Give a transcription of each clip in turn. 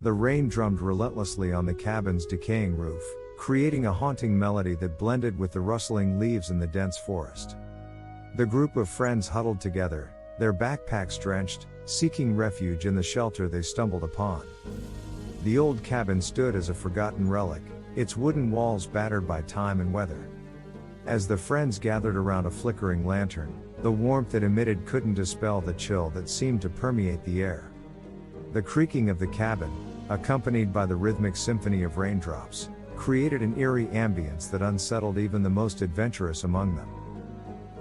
The rain drummed relentlessly on the cabin's decaying roof, creating a haunting melody that blended with the rustling leaves in the dense forest. The group of friends huddled together, their backpacks drenched, seeking refuge in the shelter they stumbled upon. The old cabin stood as a forgotten relic, its wooden walls battered by time and weather. As the friends gathered around a flickering lantern, the warmth it emitted couldn't dispel the chill that seemed to permeate the air. The creaking of the cabin, accompanied by the rhythmic symphony of raindrops, created an eerie ambience that unsettled even the most adventurous among them.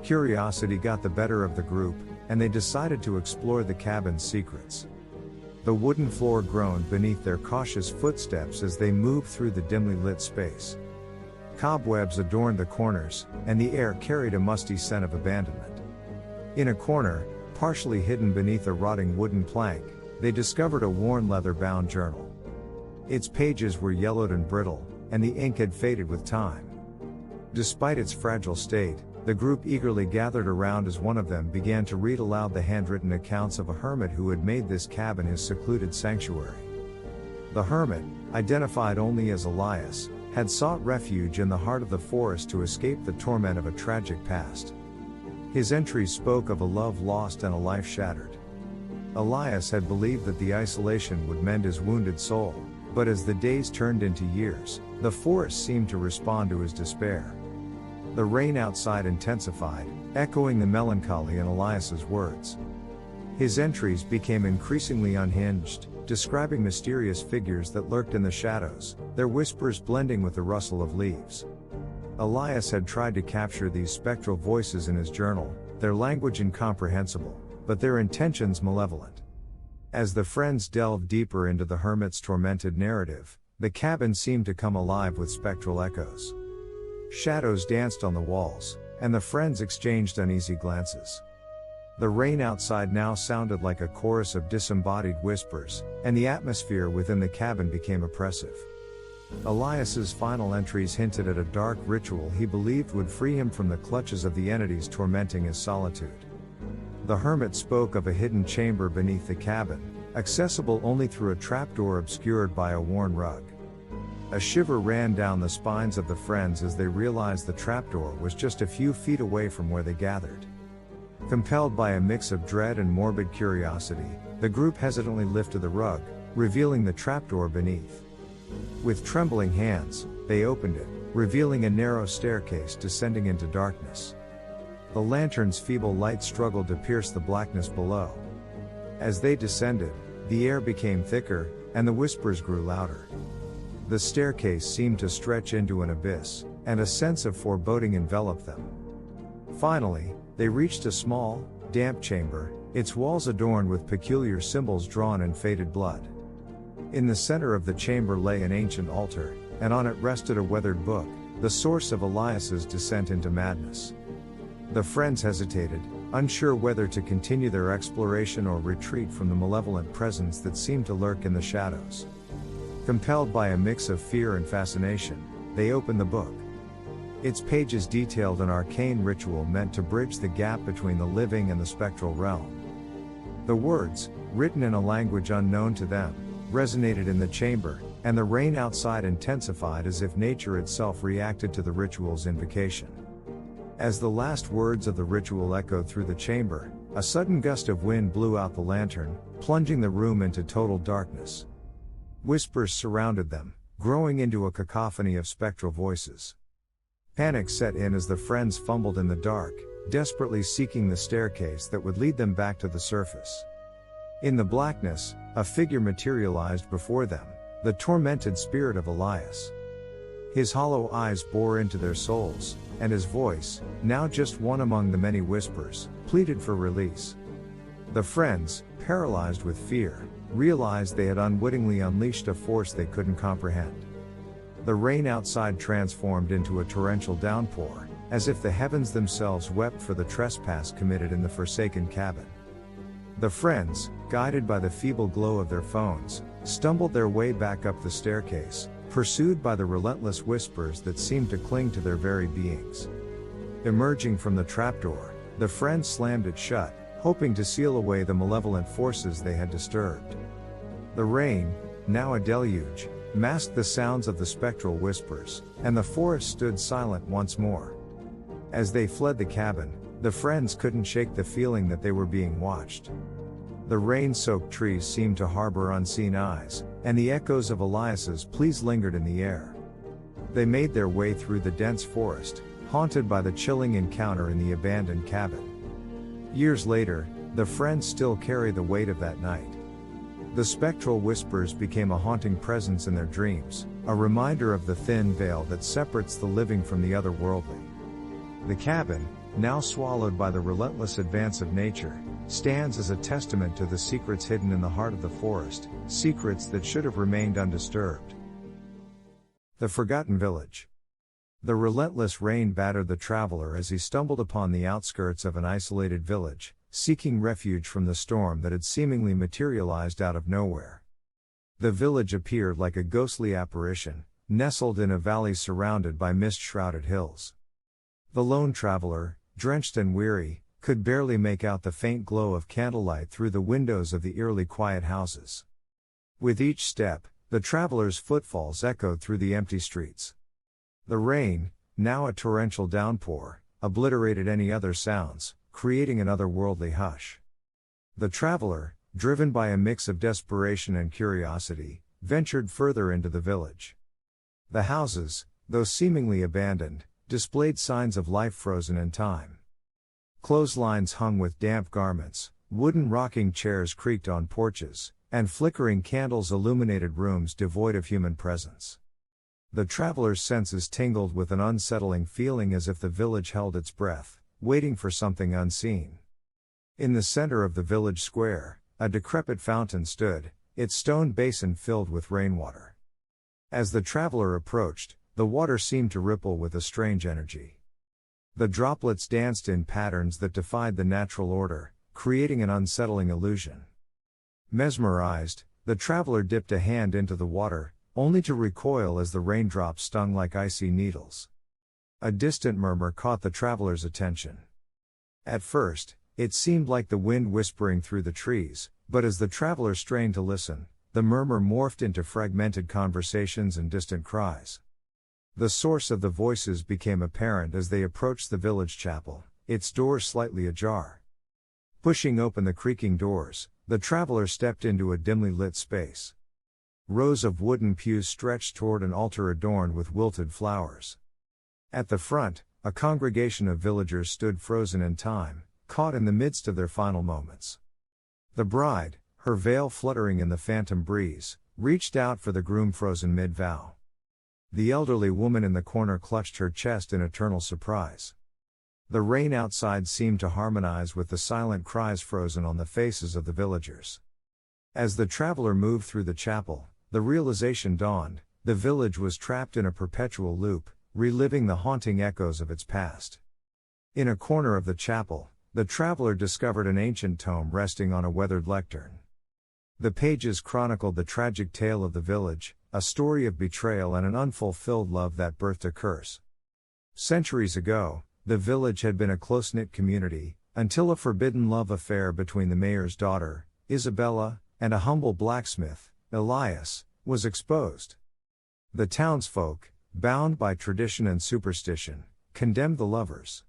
Curiosity got the better of the group, and they decided to explore the cabin's secrets. The wooden floor groaned beneath their cautious footsteps as they moved through the dimly lit space. Cobwebs adorned the corners, and the air carried a musty scent of abandonment. In a corner, partially hidden beneath a rotting wooden plank, they discovered a worn leather-bound journal. Its pages were yellowed and brittle, and the ink had faded with time. Despite its fragile state, the group eagerly gathered around as one of them began to read aloud the handwritten accounts of a hermit who had made this cabin his secluded sanctuary. The hermit, identified only as Elias, had sought refuge in the heart of the forest to escape the torment of a tragic past. His entries spoke of a love lost and a life shattered. Elias had believed that the isolation would mend his wounded soul, but as the days turned into years, the forest seemed to respond to his despair. The rain outside intensified, echoing the melancholy in Elias's words. His entries became increasingly unhinged, describing mysterious figures that lurked in the shadows, their whispers blending with the rustle of leaves. Elias had tried to capture these spectral voices in his journal, their language incomprehensible, but their intentions malevolent. As the friends delved deeper into the hermit's tormented narrative, the cabin seemed to come alive with spectral echoes. Shadows danced on the walls, and the friends exchanged uneasy glances. The rain outside now sounded like a chorus of disembodied whispers, and the atmosphere within the cabin became oppressive. Elias's final entries hinted at a dark ritual he believed would free him from the clutches of the entities tormenting his solitude. The hermit spoke of a hidden chamber beneath the cabin, accessible only through a trapdoor obscured by a worn rug. A shiver ran down the spines of the friends as they realized the trapdoor was just a few feet away from where they gathered. Compelled by a mix of dread and morbid curiosity, the group hesitantly lifted the rug, revealing the trapdoor beneath. With trembling hands, they opened it, revealing a narrow staircase descending into darkness. The lantern's feeble light struggled to pierce the blackness below. As they descended, the air became thicker, and the whispers grew louder. The staircase seemed to stretch into an abyss, and a sense of foreboding enveloped them. Finally, they reached a small, damp chamber, its walls adorned with peculiar symbols drawn in faded blood. In the center of the chamber lay an ancient altar, and on it rested a weathered book, the source of Elias's descent into madness. The friends hesitated, unsure whether to continue their exploration or retreat from the malevolent presence that seemed to lurk in the shadows. Compelled by a mix of fear and fascination, they opened the book. Its pages detailed an arcane ritual meant to bridge the gap between the living and the spectral realm. The words, written in a language unknown to them, resonated in the chamber, and the rain outside intensified as if nature itself reacted to the ritual's invocation. As the last words of the ritual echoed through the chamber, a sudden gust of wind blew out the lantern, plunging the room into total darkness. Whispers surrounded them, growing into a cacophony of spectral voices. Panic set in as the friends fumbled in the dark, desperately seeking the staircase that would lead them back to the surface. In the blackness, a figure materialized before them, the tormented spirit of Elias. His hollow eyes bore into their souls, and his voice, now just one among the many whispers, pleaded for release. The friends, paralyzed with fear, realized they had unwittingly unleashed a force they couldn't comprehend. The rain outside transformed into a torrential downpour, as if the heavens themselves wept for the trespass committed in the forsaken cabin. The friends, guided by the feeble glow of their phones, stumbled their way back up the staircase, pursued by the relentless whispers that seemed to cling to their very beings. Emerging from the trapdoor, the friends slammed it shut, hoping to seal away the malevolent forces they had disturbed. The rain, now a deluge, masked the sounds of the spectral whispers, and the forest stood silent once more. As they fled the cabin, the friends couldn't shake the feeling that they were being watched. The rain-soaked trees seemed to harbor unseen eyes, and the echoes of Elias's pleas lingered in the air. They made their way through the dense forest, haunted by the chilling encounter in the abandoned cabin. Years later, the friends still carry the weight of that night. The spectral whispers became a haunting presence in their dreams, a reminder of the thin veil that separates the living from the otherworldly. The cabin, now swallowed by the relentless advance of nature, stands as a testament to the secrets hidden in the heart of the forest, secrets that should have remained undisturbed. The Forgotten Village. The relentless rain battered the traveler as he stumbled upon the outskirts of an isolated village, seeking refuge from the storm that had seemingly materialized out of nowhere. The village appeared like a ghostly apparition, nestled in a valley surrounded by mist-shrouded hills. The lone traveler, drenched and weary, could barely make out the faint glow of candlelight through the windows of the eerily quiet houses. With each step, the traveler's footfalls echoed through the empty streets. The rain, now a torrential downpour, obliterated any other sounds, creating an otherworldly hush. The traveler, driven by a mix of desperation and curiosity, ventured further into the village. The houses, though seemingly abandoned, displayed signs of life frozen in time. Clotheslines hung with damp garments, wooden rocking chairs creaked on porches, and flickering candles illuminated rooms devoid of human presence. The traveler's senses tingled with an unsettling feeling as if the village held its breath, waiting for something unseen. In the center of the village square, a decrepit fountain stood, its stone basin filled with rainwater. As the traveler approached, the water seemed to ripple with a strange energy. The droplets danced in patterns that defied the natural order, creating an unsettling illusion. Mesmerized, the traveler dipped a hand into the water, only to recoil as the raindrops stung like icy needles. A distant murmur caught the traveler's attention. At first, it seemed like the wind whispering through the trees, but as the traveler strained to listen, the murmur morphed into fragmented conversations and distant cries. The source of the voices became apparent as they approached the village chapel, its doors slightly ajar. Pushing open the creaking doors, the traveler stepped into a dimly lit space. Rows of wooden pews stretched toward an altar adorned with wilted flowers. At the front, a congregation of villagers stood frozen in time, caught in the midst of their final moments. The bride, her veil fluttering in the phantom breeze, reached out for the groom frozen mid-vow. The elderly woman in the corner clutched her chest in eternal surprise. The rain outside seemed to harmonize with the silent cries frozen on the faces of the villagers. As the traveler moved through the chapel, the realization dawned: the village was trapped in a perpetual loop, reliving the haunting echoes of its past. In a corner of the chapel, the traveler discovered an ancient tome resting on a weathered lectern. The pages chronicled the tragic tale of the village, a story of betrayal and an unfulfilled love that birthed a curse. Centuries ago, the village had been a close-knit community, until a forbidden love affair between the mayor's daughter, Isabella, and a humble blacksmith, Elias, was exposed. The townsfolk, bound by tradition and superstition, condemned the lovers.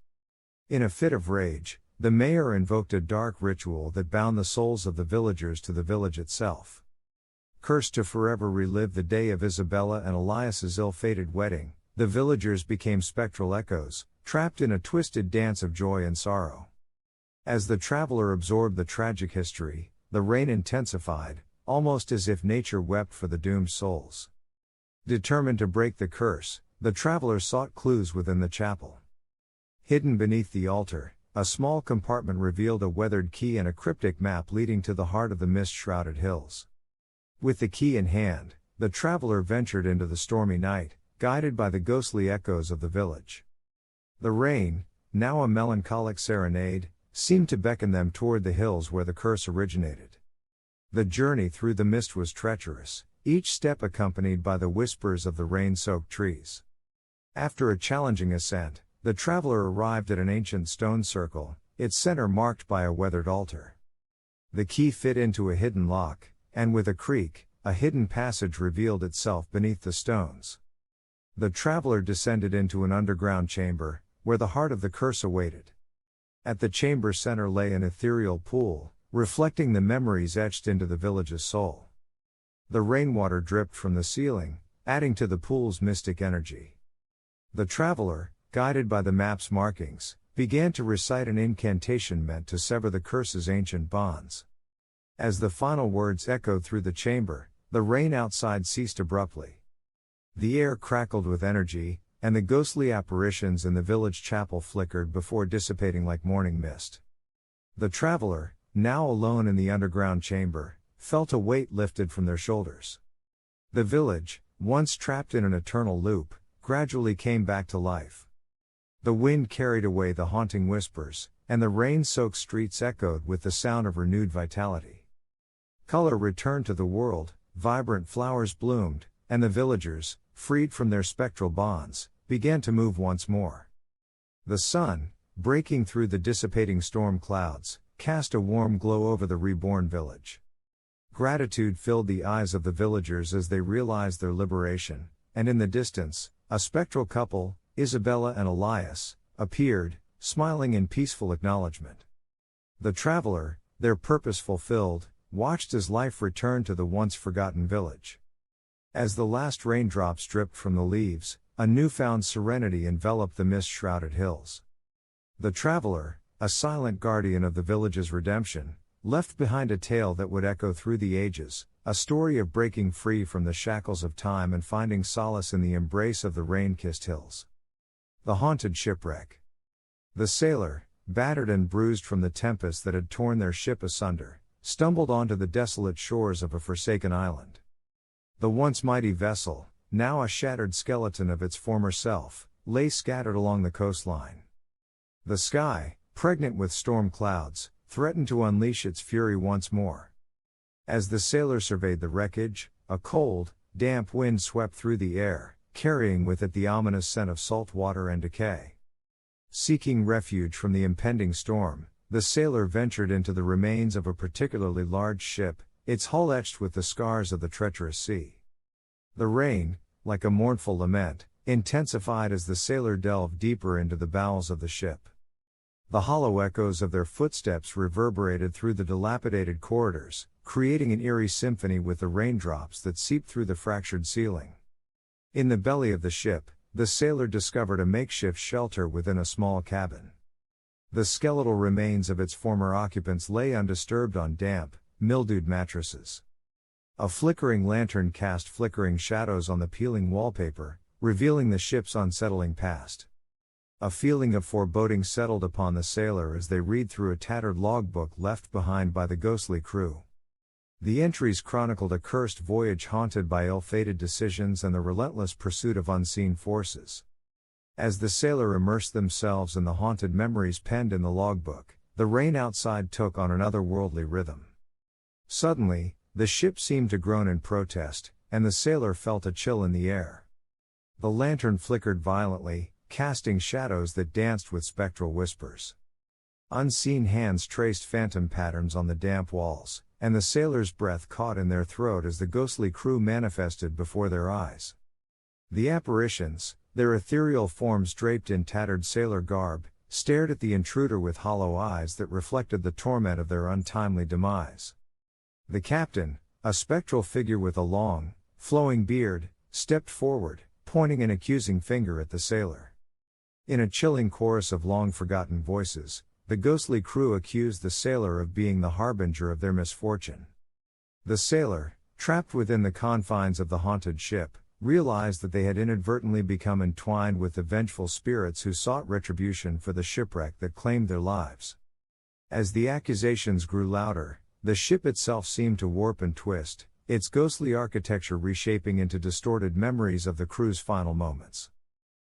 In a fit of rage, the mayor invoked a dark ritual that bound the souls of the villagers to the village itself. Cursed to forever relive the day of Isabella and Elias's ill-fated wedding, the villagers became spectral echoes, trapped in a twisted dance of joy and sorrow. As the traveler absorbed the tragic history, the rain intensified, almost as if nature wept for the doomed souls. Determined to break the curse, the traveler sought clues within the chapel. Hidden beneath the altar, a small compartment revealed a weathered key and a cryptic map leading to the heart of the mist-shrouded hills. With the key in hand, the traveler ventured into the stormy night, guided by the ghostly echoes of the village. The rain, now a melancholic serenade, seemed to beckon them toward the hills where the curse originated. The journey through the mist was treacherous, each step accompanied by the whispers of the rain-soaked trees. After a challenging ascent, the traveler arrived at an ancient stone circle, its center marked by a weathered altar. The key fit into a hidden lock, and with a creak, a hidden passage revealed itself beneath the stones. The traveler descended into an underground chamber, where the heart of the curse awaited. At the chamber center lay an ethereal pool, reflecting the memories etched into the village's soul. The rainwater dripped from the ceiling, adding to the pool's mystic energy. The traveler, guided by the map's markings, began to recite an incantation meant to sever the curse's ancient bonds. As the final words echoed through the chamber, the rain outside ceased abruptly. The air crackled with energy, and the ghostly apparitions in the village chapel flickered before dissipating like morning mist. The traveler, now alone in the underground chamber, felt a weight lifted from their shoulders. The village, once trapped in an eternal loop, gradually came back to life. The wind carried away the haunting whispers, and the rain-soaked streets echoed with the sound of renewed vitality. Color returned to the world, vibrant flowers bloomed, and the villagers, freed from their spectral bonds, began to move once more. The sun, breaking through the dissipating storm clouds, cast a warm glow over the reborn village. Gratitude filled the eyes of the villagers as they realized their liberation, and in the distance, a spectral couple, Isabella and Elias, appeared, smiling in peaceful acknowledgement. The traveler, their purpose fulfilled, watched as life returned to the once forgotten village. As the last raindrops dripped from the leaves, a newfound serenity enveloped the mist-shrouded hills. The traveler, a silent guardian of the village's redemption, left behind a tale that would echo through the ages, a story of breaking free from the shackles of time and finding solace in the embrace of the rain-kissed hills. The haunted shipwreck. The sailor, battered and bruised from the tempest that had torn their ship asunder, stumbled onto the desolate shores of a forsaken island. The once mighty vessel, now a shattered skeleton of its former self, lay scattered along the coastline. The sky, pregnant with storm clouds, threatened to unleash its fury once more. As the sailor surveyed the wreckage, a cold, damp wind swept through the air, carrying with it the ominous scent of salt water and decay. Seeking refuge from the impending storm, the sailor ventured into the remains of a particularly large ship, its hull etched with the scars of the treacherous sea. The rain, like a mournful lament, intensified as the sailor delved deeper into the bowels of the ship. The hollow echoes of their footsteps reverberated through the dilapidated corridors, creating an eerie symphony with the raindrops that seeped through the fractured ceiling. In the belly of the ship, the sailor discovered a makeshift shelter within a small cabin. The skeletal remains of its former occupants lay undisturbed on damp, mildewed mattresses. A flickering lantern cast flickering shadows on the peeling wallpaper, revealing the ship's unsettling past. A feeling of foreboding settled upon the sailor as they read through a tattered logbook left behind by the ghostly crew. The entries chronicled a cursed voyage haunted by ill-fated decisions and the relentless pursuit of unseen forces. As the sailor immersed themselves in the haunted memories penned in the logbook, the rain outside took on an otherworldly rhythm. Suddenly, the ship seemed to groan in protest, and the sailor felt a chill in the air. The lantern flickered violently, casting shadows that danced with spectral whispers. Unseen hands traced phantom patterns on the damp walls, and the sailor's breath caught in their throat as the ghostly crew manifested before their eyes. The apparitions, their ethereal forms draped in tattered sailor garb, stared at the intruder with hollow eyes that reflected the torment of their untimely demise. The captain, a spectral figure with a long, flowing beard, stepped forward, pointing an accusing finger at the sailor. In a chilling chorus of long-forgotten voices, the ghostly crew accused the sailor of being the harbinger of their misfortune. The sailor, trapped within the confines of the haunted ship, realized that they had inadvertently become entwined with the vengeful spirits who sought retribution for the shipwreck that claimed their lives. As the accusations grew louder, the ship itself seemed to warp and twist, its ghostly architecture reshaping into distorted memories of the crew's final moments.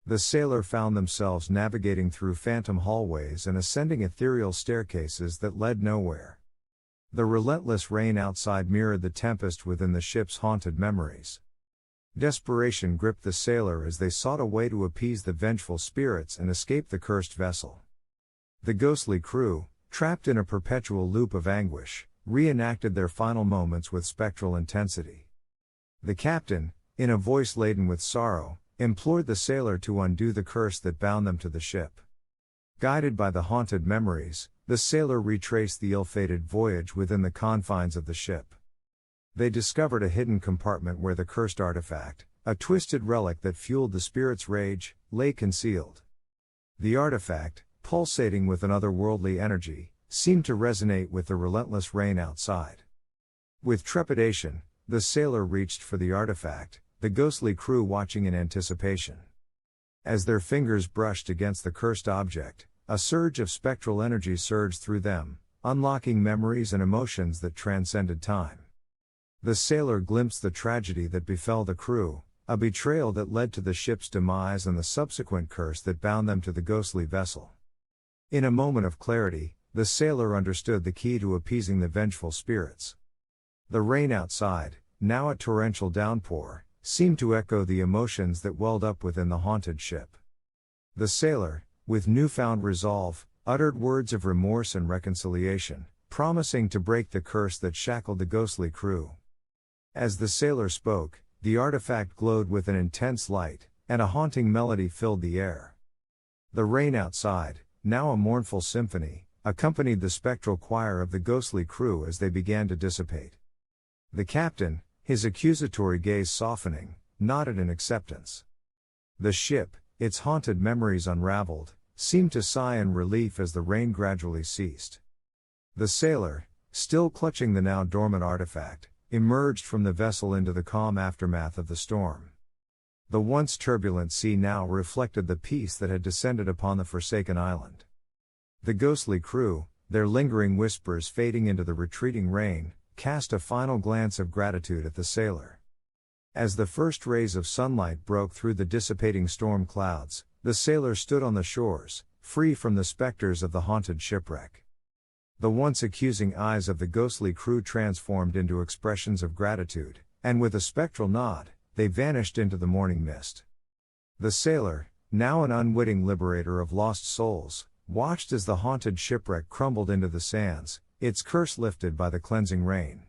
The sailor found themselves navigating through phantom hallways and ascending ethereal staircases that led nowhere. The relentless rain outside mirrored the tempest within the ship's haunted memories. Desperation gripped the sailor as they sought a way to appease the vengeful spirits and escape the cursed vessel. The ghostly crew, trapped in a perpetual loop of anguish, reenacted their final moments with spectral intensity. The captain, in a voice laden with sorrow, implored the sailor to undo the curse that bound them to the ship. Guided by the haunted memories, the sailor retraced the ill-fated voyage within the confines of the ship. They discovered a hidden compartment where the cursed artifact, a twisted relic that fueled the spirit's rage, lay concealed. The artifact, pulsating with an otherworldly energy, seemed to resonate with the relentless rain outside. With trepidation, the sailor reached for the artifact, the ghostly crew watching in anticipation. As their fingers brushed against the cursed object, a surge of spectral energy surged through them, unlocking memories and emotions that transcended time. The sailor glimpsed the tragedy that befell the crew, a betrayal that led to the ship's demise and the subsequent curse that bound them to the ghostly vessel. In a moment of clarity, the sailor understood the key to appeasing the vengeful spirits. The rain outside, now a torrential downpour, seemed to echo the emotions that welled up within the haunted ship. The sailor, with newfound resolve, uttered words of remorse and reconciliation, promising to break the curse that shackled the ghostly crew. As the sailor spoke, the artifact glowed with an intense light, and a haunting melody filled the air. The rain outside, now a mournful symphony, accompanied the spectral choir of the ghostly crew as they began to dissipate. The captain, his accusatory gaze softening, nodded in acceptance. The ship, its haunted memories unraveled, seemed to sigh in relief as the rain gradually ceased. The sailor, still clutching the now dormant artifact, emerged from the vessel into the calm aftermath of the storm. The once turbulent sea now reflected the peace that had descended upon the forsaken island. The ghostly crew, their lingering whispers fading into the retreating rain, cast a final glance of gratitude at the sailor. As the first rays of sunlight broke through the dissipating storm clouds, the sailor stood on the shores, free from the specters of the haunted shipwreck. The once accusing eyes of the ghostly crew transformed into expressions of gratitude, and with a spectral nod, they vanished into the morning mist. The sailor, now an unwitting liberator of lost souls, watched as the haunted shipwreck crumbled into the sands, its curse lifted by the cleansing rain.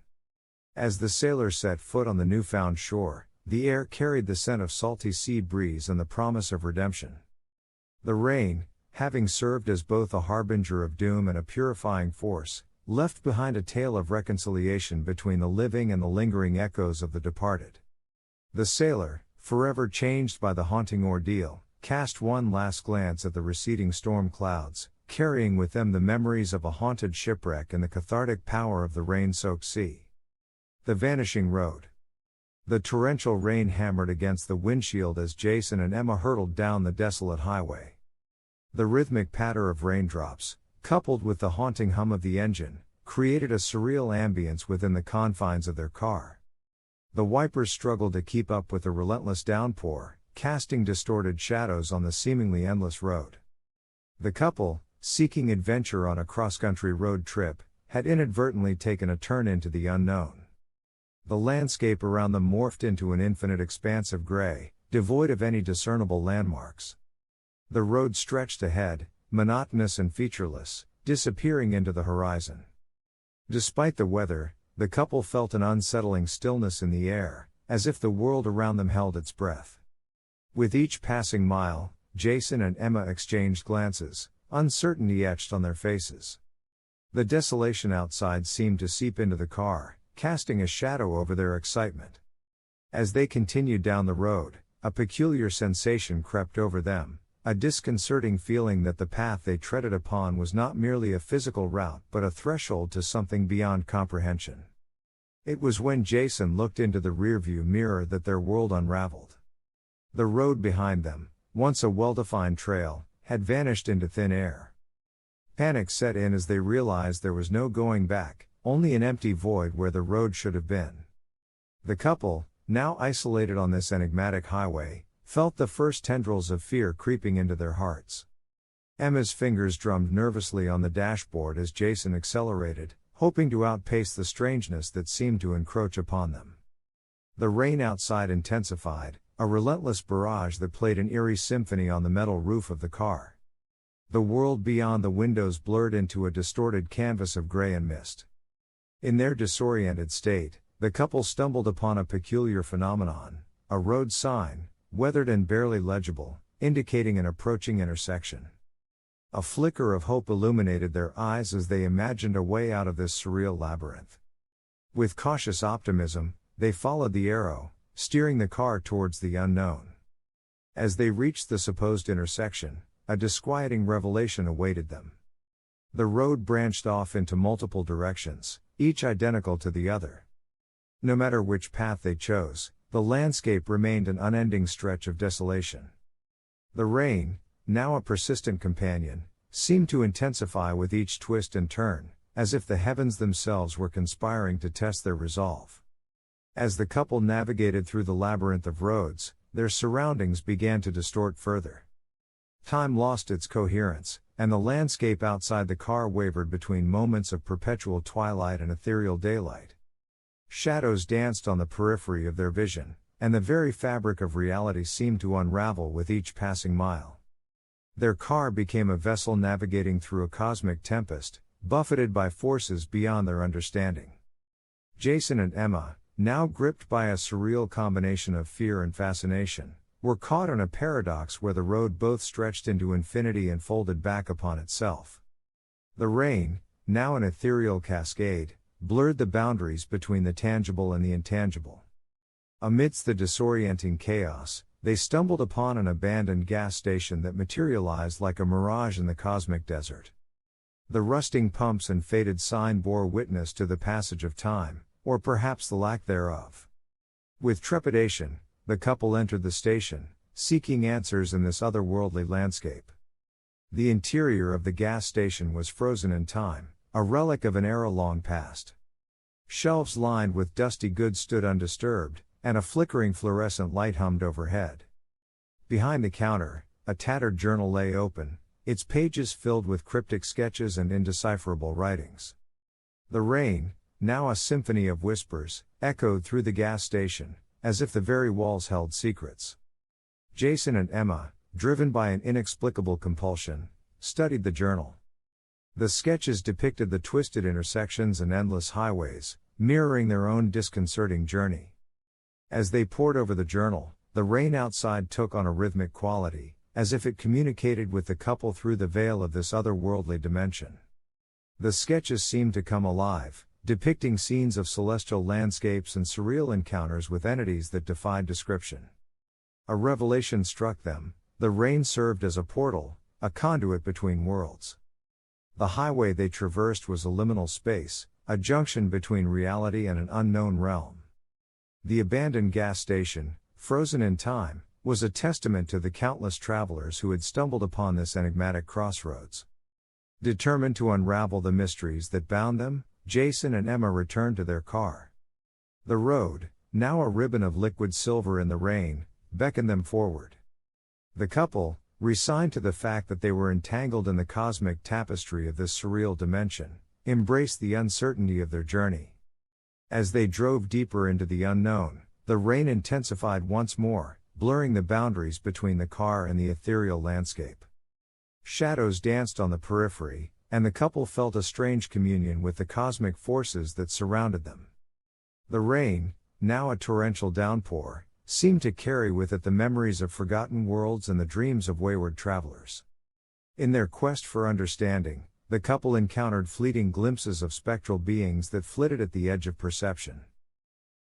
As the sailor set foot on the newfound shore, the air carried the scent of salty sea breeze and the promise of redemption. The rain, having served as both a harbinger of doom and a purifying force, left behind a tale of reconciliation between the living and the lingering echoes of the departed. The sailor, forever changed by the haunting ordeal, cast one last glance at the receding storm clouds, carrying with them the memories of a haunted shipwreck and the cathartic power of the rain-soaked sea. The vanishing road. The torrential rain hammered against the windshield as Jason and Emma hurtled down the desolate highway. The rhythmic patter of raindrops, coupled with the haunting hum of the engine, created a surreal ambience within the confines of their car. The wipers struggled to keep up with the relentless downpour, casting distorted shadows on the seemingly endless road. The couple, seeking adventure on a cross-country road trip, had inadvertently taken a turn into the unknown. The landscape around them morphed into an infinite expanse of gray, devoid of any discernible landmarks. The road stretched ahead, monotonous and featureless, disappearing into the horizon. Despite the weather, the couple felt an unsettling stillness in the air, as if the world around them held its breath. With each passing mile, Jason and Emma exchanged glances, uncertainty etched on their faces. The desolation outside seemed to seep into the car, casting a shadow over their excitement. As they continued down the road, a peculiar sensation crept over them, a disconcerting feeling that the path they treaded upon was not merely a physical route but a threshold to something beyond comprehension. It was when Jason looked into the rearview mirror that their world unraveled. The road behind them, once a well-defined trail, had vanished into thin air. Panic set in as they realized there was no going back, only an empty void where the road should have been. The couple, now isolated on this enigmatic highway, felt the first tendrils of fear creeping into their hearts. Emma's fingers drummed nervously on the dashboard as Jason accelerated, hoping to outpace the strangeness that seemed to encroach upon them. The rain outside intensified, a relentless barrage that played an eerie symphony on the metal roof of the car. The world beyond the windows blurred into a distorted canvas of gray and mist. In their disoriented state, the couple stumbled upon a peculiar phenomenon, a road sign, weathered and barely legible, indicating an approaching intersection. A flicker of hope illuminated their eyes as they imagined a way out of this surreal labyrinth. With cautious optimism, they followed the arrow, steering the car towards the unknown. As they reached the supposed intersection, a disquieting revelation awaited them. The road branched off into multiple directions, each identical to the other. No matter which path they chose, the landscape remained an unending stretch of desolation. The rain, now a persistent companion, seemed to intensify with each twist and turn, as if the heavens themselves were conspiring to test their resolve. As the couple navigated through the labyrinth of roads, their surroundings began to distort further. Time lost its coherence, and the landscape outside the car wavered between moments of perpetual twilight and ethereal daylight. Shadows danced on the periphery of their vision, and the very fabric of reality seemed to unravel with each passing mile. Their car became a vessel navigating through a cosmic tempest, buffeted by forces beyond their understanding. Jason and Emma, now gripped by a surreal combination of fear and fascination, were caught in a paradox where the road both stretched into infinity and folded back upon itself. The rain, now an ethereal cascade, blurred the boundaries between the tangible and the intangible. Amidst the disorienting chaos, they stumbled upon an abandoned gas station that materialized like a mirage in the cosmic desert. The rusting pumps and faded sign bore witness to the passage of time, or perhaps the lack thereof. With trepidation, the couple entered the station, seeking answers in this otherworldly landscape. The interior of the gas station was frozen in time, a relic of an era long past. Shelves lined with dusty goods stood undisturbed, and a flickering fluorescent light hummed overhead. Behind the counter, a tattered journal lay open, its pages filled with cryptic sketches and indecipherable writings. The rain, now a symphony of whispers, echoed through the gas station, as if the very walls held secrets. Jason and Emma, driven by an inexplicable compulsion, studied the journal. The sketches depicted the twisted intersections and endless highways, mirroring their own disconcerting journey. As they pored over the journal, the rain outside took on a rhythmic quality, as if it communicated with the couple through the veil of this otherworldly dimension. The sketches seemed to come alive, depicting scenes of celestial landscapes and surreal encounters with entities that defied description. A revelation struck them: the rain served as a portal, a conduit between worlds. The highway they traversed was a liminal space, a junction between reality and an unknown realm. The abandoned gas station, frozen in time, was a testament to the countless travelers who had stumbled upon this enigmatic crossroads. Determined to unravel the mysteries that bound them, Jason and Emma returned to their car. The road, now a ribbon of liquid silver in the rain, beckoned them forward. The couple, resigned to the fact that they were entangled in the cosmic tapestry of this surreal dimension, embraced the uncertainty of their journey. As they drove deeper into the unknown, the rain intensified once more, blurring the boundaries between the car and the ethereal landscape. Shadows danced on the periphery, and the couple felt a strange communion with the cosmic forces that surrounded them. The rain, now a torrential downpour, seemed to carry with it the memories of forgotten worlds and the dreams of wayward travelers. In their quest for understanding, the couple encountered fleeting glimpses of spectral beings that flitted at the edge of perception.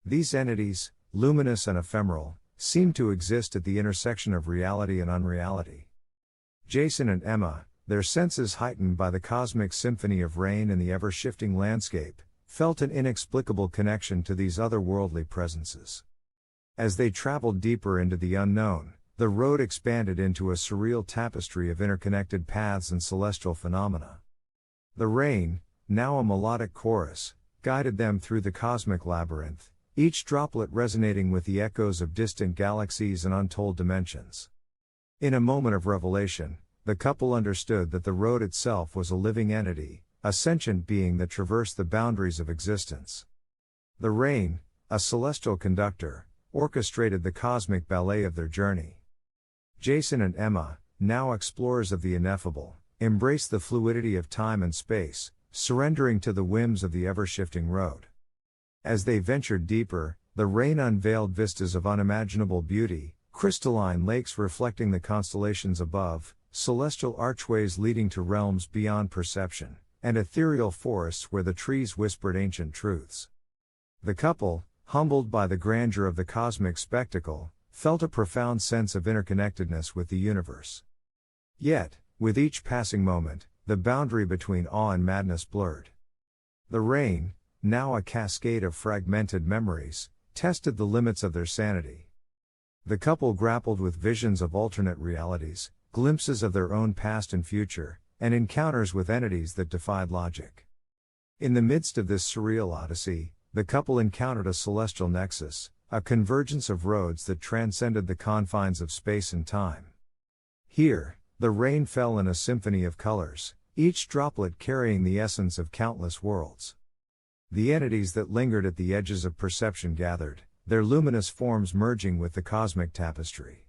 These entities, luminous and ephemeral, seemed to exist at the intersection of reality and unreality. Jason and Emma, their senses heightened by the cosmic symphony of rain and the ever-shifting landscape, felt an inexplicable connection to these otherworldly presences. As they traveled deeper into the unknown, the road expanded into a surreal tapestry of interconnected paths and celestial phenomena. The rain, now a melodic chorus, guided them through the cosmic labyrinth, each droplet resonating with the echoes of distant galaxies and untold dimensions. In a moment of revelation, the couple understood that the road itself was a living entity, a sentient being that traversed the boundaries of existence. The rain, a celestial conductor, orchestrated the cosmic ballet of their journey. Jason and Emma, now explorers of the ineffable, embraced the fluidity of time and space, surrendering to the whims of the ever-shifting road. As they ventured deeper, the rain unveiled vistas of unimaginable beauty, crystalline lakes reflecting the constellations above, celestial archways leading to realms beyond perception, and ethereal forests where the trees whispered ancient truths. The couple, humbled by the grandeur of the cosmic spectacle, felt a profound sense of interconnectedness with the universe. Yet, with each passing moment, the boundary between awe and madness blurred. The rain, now a cascade of fragmented memories, tested the limits of their sanity. The couple grappled with visions of alternate realities, glimpses of their own past and future, and encounters with entities that defied logic. In the midst of this surreal odyssey, the couple encountered a celestial nexus, a convergence of roads that transcended the confines of space and time. Here, the rain fell in a symphony of colors, each droplet carrying the essence of countless worlds. The entities that lingered at the edges of perception gathered, their luminous forms merging with the cosmic tapestry.